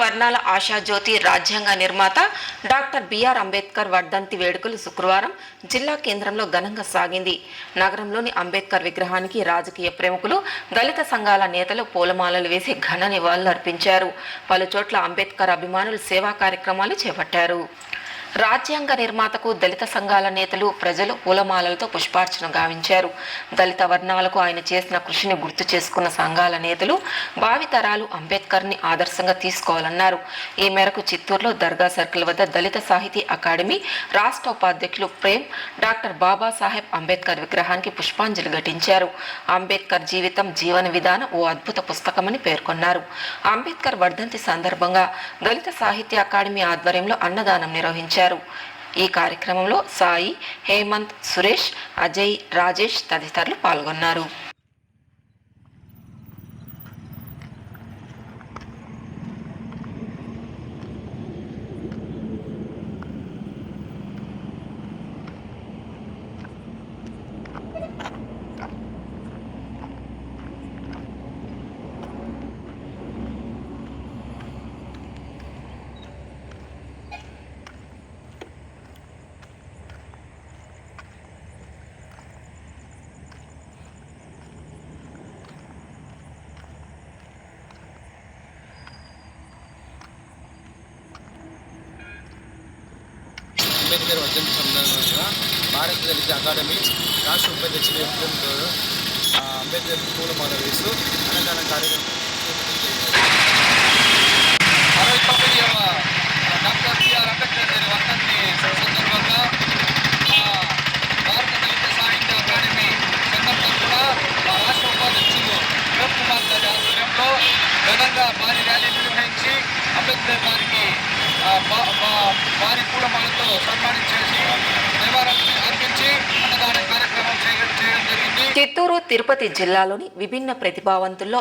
వర్ణాల ఆశాజ్యోతి రాజ్యాంగ నిర్మాత డాక్టర్ బిఆర్ అంబేద్కర్ వర్ధంతి వేడుకలు శుక్రవారం జిల్లా కేంద్రంలో ఘనంగా సాగింది. నగరంలోని అంబేద్కర్ విగ్రహానికి రాజకీయ ప్రముఖులు, దళిత సంఘాల నేతలు పూలమాలలు వేసి ఘన నివాళులర్పించారు. పలుచోట్ల అంబేద్కర్ అభిమానులు సేవా కార్యక్రమాలు చేపట్టారు. రాజ్యాంగ నిర్మాతకు దళిత సంఘాల నేతలు, ప్రజలు పూలమాలలతో పుష్పార్చన గావించారు. దళిత వర్ణాలకు ఆయన చేసిన కృషిని గుర్తు చేసుకున్న సంఘాల నేతలు భావితరాలు అంబేద్కర్ని ఆదర్శంగా తీసుకోవాలన్నారు. ఈ మేరకు చిత్తూరులో దర్గా సర్కిల్ వద్ద దళిత సాహితీ అకాడమీ రాష్ట్ర ఉపాధ్యక్షులు ప్రేమ్ డాక్టర్ బాబాసాహెబ్ అంబేద్కర్ విగ్రహానికి పుష్పాంజలి ఘటించారు. అంబేద్కర్ జీవితం, జీవన విధానం ఓ అద్భుత పుస్తకమని పేర్కొన్నారు. అంబేద్కర్ వర్ధంతి సందర్భంగా దళిత సాహిత్య అకాడమీ ఆధ్వర్యంలో అన్నదానం నిర్వహించారు. ఈ కార్యక్రమంలో సాయి, హేమంత్, సురేష్, అజయ్, రాజేష్ తదితరులు పాల్గొన్నారు. అంబేద్కర్ వర్ధంతి సందర్భంగా భారత దళిత అకాడమీ రాష్ట్ర ఉపాధ్యక్షుడు అంబేద్కర్ పూలమాల వేస్తూ అన్నదాన కార్యక్రమం డాక్టర్ బిఆర్ అంబేద్కర్ గారి వర్ధంతి సందర్భంగా భారత దళిత సాహిత్య అకాడమీ సందర్భంగా కూడా మా రాష్ట్ర ఉపాధ్యక్షులు ప్రేమ్ కుమార్ గారి ఆధ్వర్యంలో ఘనంగా భారీ ర్యాలీ నిర్వహించి అంబేద్కర్ గారికి భారీ పూలమాలతో సన్మానించేసి నివాళులు అర్పించి అన్నదాన కార్యక్రమం చేయడం జరిగింది. చిత్తూరు, తిరుపతి జిల్లాలోని విభిన్న ప్రతిభావంతుల్లో